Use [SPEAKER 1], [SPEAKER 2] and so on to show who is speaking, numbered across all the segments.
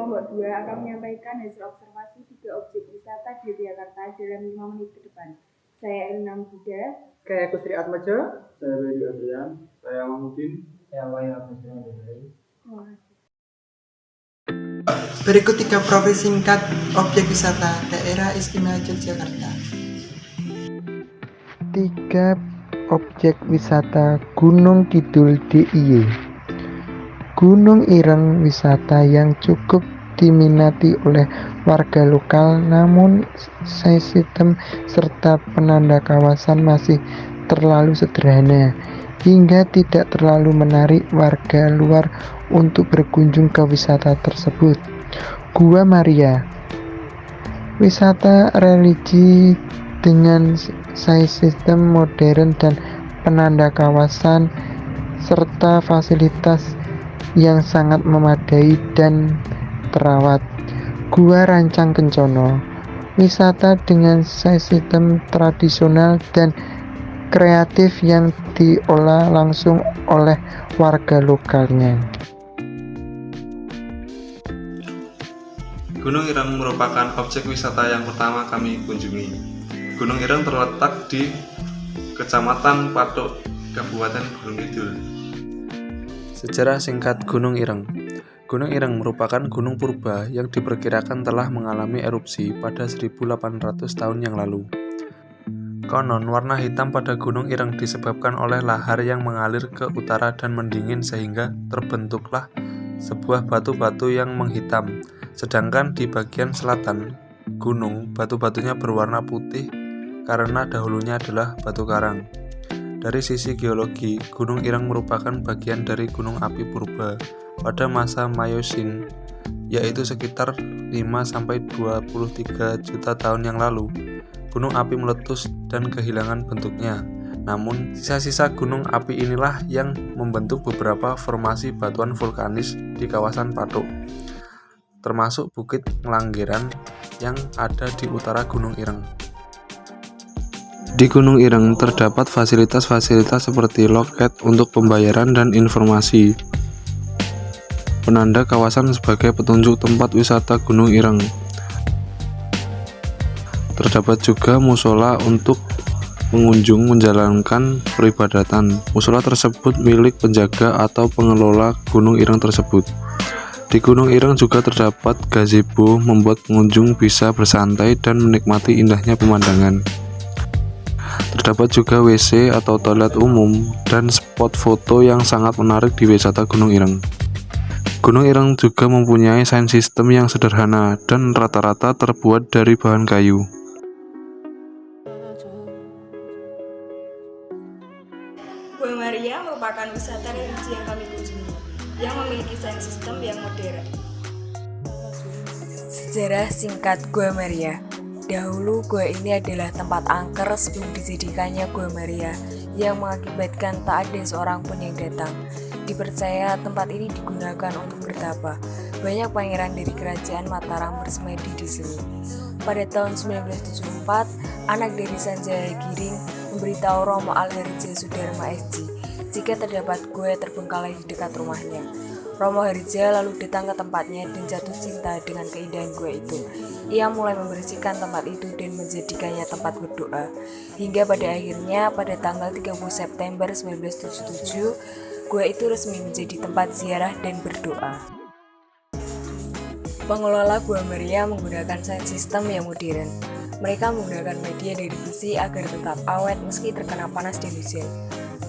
[SPEAKER 1] kelompok 2 akan menyampaikan hasil observasi 3 objek wisata di Yogyakarta dalam 5 menit ke depan. Saya Elina Buda.
[SPEAKER 2] Saya Kusri Atmaja.
[SPEAKER 3] Saya Bedi Adrian. Saya Mahmudin.
[SPEAKER 4] Saya Wahyu Abdullah dari.
[SPEAKER 2] Berikut 3 profil singkat objek wisata Daerah Istimewa Yogyakarta. 3 objek wisata Gunung Kidul DIY. Gunung Ireng, wisata yang cukup diminati oleh warga lokal, namun sistem serta penanda kawasan masih terlalu sederhana hingga tidak terlalu menarik warga luar untuk berkunjung ke wisata tersebut. Gua Maria, wisata religi dengan sistem modern dan penanda kawasan serta fasilitas yang sangat memadai dan terawat. Gua Rancang Kencono, wisata dengan sistem tradisional dan kreatif yang diolah langsung oleh warga lokalnya.
[SPEAKER 5] Gunung Ireng merupakan objek wisata yang pertama kami kunjungi. Gunung Ireng terletak di Kecamatan Patuk, Kabupaten Gunung Kidul. Sejarah singkat Gunung Ireng. Gunung Ireng merupakan gunung purba yang diperkirakan telah mengalami erupsi pada 1800 tahun yang lalu. Konon, warna hitam pada Gunung Ireng disebabkan oleh lahar yang mengalir ke utara dan mendingin sehingga terbentuklah sebuah batu-batu yang menghitam. Sedangkan di bagian selatan gunung, batu-batunya berwarna putih karena dahulunya adalah batu karang. Dari sisi geologi, Gunung Ireng merupakan bagian dari gunung api purba pada masa Miocene, yaitu sekitar 5-23 juta tahun yang lalu. Gunung api meletus dan kehilangan bentuknya. Namun, sisa-sisa gunung api inilah yang membentuk beberapa formasi batuan vulkanis di kawasan Patuk, termasuk Bukit Ngelanggeran yang ada di utara Gunung Ireng. Di Gunung Ireng terdapat fasilitas-fasilitas seperti loket untuk pembayaran dan informasi, penanda kawasan sebagai petunjuk tempat wisata Gunung Ireng. Terdapat juga musola untuk pengunjung menjalankan peribadatan. Musola tersebut milik penjaga atau pengelola Gunung Ireng tersebut. Di Gunung Ireng juga terdapat gazebo membuat pengunjung bisa bersantai dan menikmati indahnya pemandangan. Terdapat juga WC atau toilet umum dan spot foto yang sangat menarik di wisata Gunung Ireng. Gunung Ireng juga mempunyai sound system yang sederhana dan rata-rata terbuat dari bahan kayu.
[SPEAKER 1] Gua Maria merupakan wisata religi yang kami kunjungi, yang memiliki sound system yang modern.
[SPEAKER 6] Sejarah singkat Gua Maria. Dahulu gua ini adalah tempat angker sebelum dijadikannya Gua Maria, yang mengakibatkan tak ada seorang pun yang datang. Dipercaya tempat ini digunakan untuk bertapa. Banyak pangeran dari kerajaan Mataram bersemedi di sini. Pada tahun 1974, anak dari Sanjaya Giring memberitahu Romo Al-Harja Sudarma SJ jika terdapat gua terbengkalai di dekat rumahnya. Romo Harja lalu datang ke tempatnya dan jatuh cinta dengan keindahan gua itu. Ia mulai membersihkan tempat itu dan menjadikannya tempat berdoa. Hingga pada akhirnya pada tanggal 30 September 1977, gua itu resmi menjadi tempat ziarah dan berdoa. Pengelola Gua Maria menggunakan sound system yang modern. Mereka menggunakan media dari besi agar tetap awet meski terkena panas dan hujan.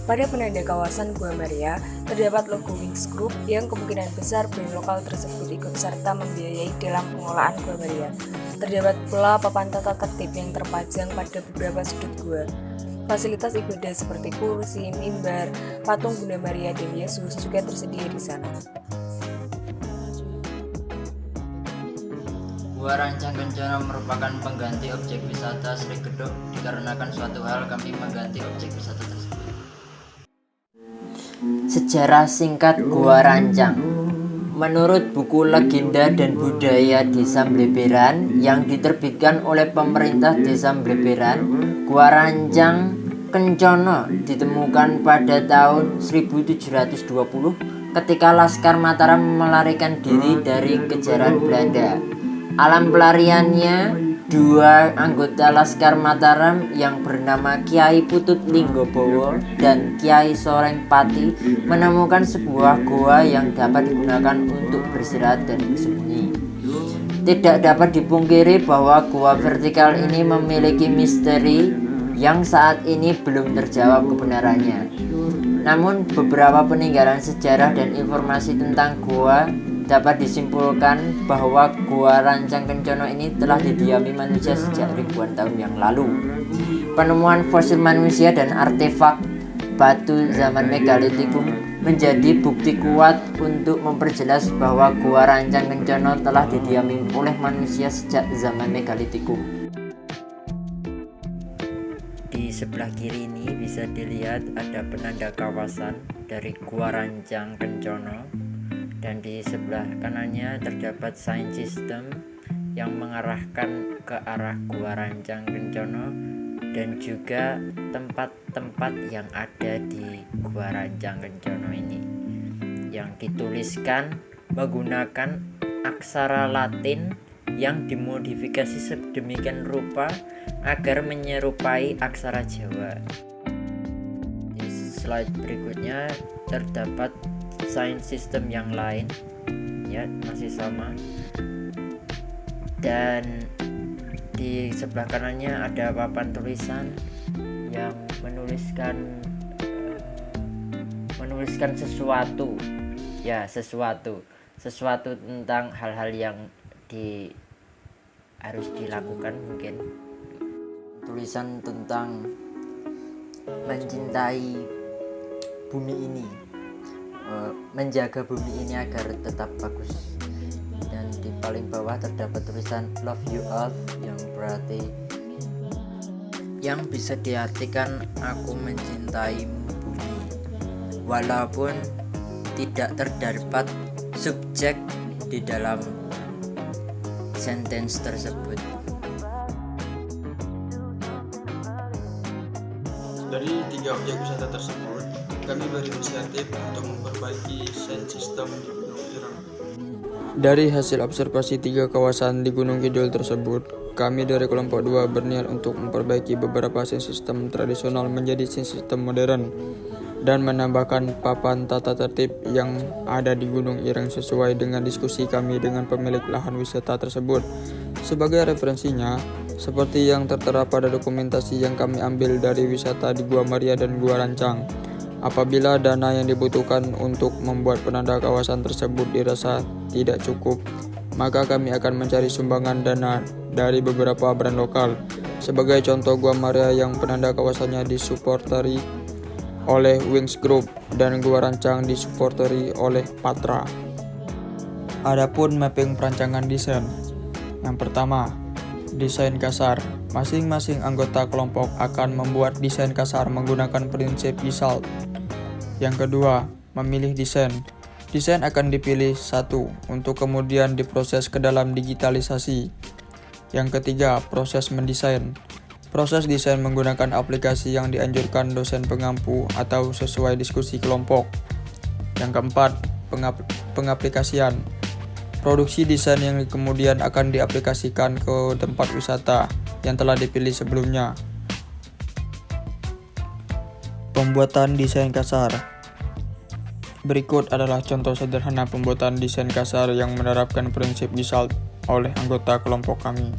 [SPEAKER 6] Pada penanda kawasan Gua Maria, terdapat logo Wings Group yang kemungkinan besar brand lokal tersebut ikut serta membiayai dalam pengelolaan Gua Maria. Terdapat pula papan tata tertib yang terpajang pada beberapa sudut gua. Fasilitas ibadah seperti kursi, mimbar, patung Bunda Maria dan Yesus juga tersedia di sana.
[SPEAKER 4] Gua Rancang Kencono merupakan pengganti objek wisata Sri Gedok dikarenakan suatu hal kami mengganti objek wisata tersebut. Sejarah singkat Gua Rancang. Menurut buku Legenda dan Budaya Desa Bleberan yang diterbitkan oleh pemerintah Desa Bleberan, Gua Rancang Kencono ditemukan pada tahun 1720 ketika Laskar Mataram melarikan diri dari kejaran Belanda. Alam pelariannya, 2 anggota Laskar Mataram yang bernama Kiai Putut Linggobowo dan Kiai Soreng Pati menemukan sebuah gua yang dapat digunakan untuk beristirahat dan bersembunyi. Tidak dapat dipungkiri bahwa gua vertikal ini memiliki misteri yang saat ini belum terjawab kebenarannya. Namun beberapa peninggalan sejarah dan informasi tentang gua dapat disimpulkan bahwa Gua Rancang Kencono ini telah didiami manusia sejak ribuan tahun yang lalu. Penemuan fosil manusia dan artefak batu zaman Megalitikum menjadi bukti kuat untuk memperjelas bahwa Gua Rancang Kencono telah didiami oleh manusia sejak zaman Megalitikum. Di sebelah kiri ini bisa dilihat ada penanda kawasan dari Gua Rancang Kencono, dan di sebelah kanannya terdapat sign system yang mengarahkan ke arah Gua Rancang Kencono dan juga tempat-tempat yang ada di Gua Rancang Kencono ini yang dituliskan menggunakan aksara Latin yang dimodifikasi sedemikian rupa agar menyerupai aksara Jawa. Di slide berikutnya terdapat sign system yang lain, ya, masih sama, dan di sebelah kanannya ada papan tulisan yang menuliskan sesuatu, ya, sesuatu tentang hal-hal yang harus dilakukan. Mungkin tulisan tentang mencintai bumi ini, menjaga bumi ini agar tetap bagus. Dan di paling bawah terdapat tulisan love you all, yang berarti, yang bisa diartikan aku mencintaimu bumi, walaupun tidak terdapat subjek di dalam sentence tersebut.
[SPEAKER 2] Dari 3 objek wisata tersebut, kami berinisiatif untuk memperbaiki sound system di Gunung Ireng. Dari hasil observasi 3 kawasan di Gunung Kidul tersebut, kami dari kelompok 2 berniat untuk memperbaiki beberapa sound system tradisional menjadi sound system modern dan menambahkan papan tata tertib yang ada di Gunung Ireng sesuai dengan diskusi kami dengan pemilik lahan wisata tersebut. Sebagai referensinya, seperti yang tertera pada dokumentasi yang kami ambil dari wisata di Gua Maria dan Gua Rancang. Apabila dana yang dibutuhkan untuk membuat penanda kawasan tersebut dirasa tidak cukup, maka kami akan mencari sumbangan dana dari beberapa brand lokal. Sebagai contoh, Gua Maria yang penanda kawasannya disupporteri oleh Wings Group dan Gua Rancang disupporteri oleh Patra. Adapun mapping perancangan desain. Yang pertama, desain kasar. Masing-masing anggota kelompok akan membuat desain kasar menggunakan prinsip GESALT. Yang kedua, memilih desain. Desain akan dipilih satu untuk kemudian diproses ke dalam digitalisasi. Yang ketiga, proses mendesain. Proses desain menggunakan aplikasi yang dianjurkan dosen pengampu atau sesuai diskusi kelompok. Yang keempat, pengaplikasian. Produksi desain yang kemudian akan diaplikasikan ke tempat wisata yang telah dipilih sebelumnya. Pembuatan desain kasar. Berikut adalah contoh sederhana pembuatan desain kasar yang menerapkan prinsip GESALT oleh anggota kelompok kami.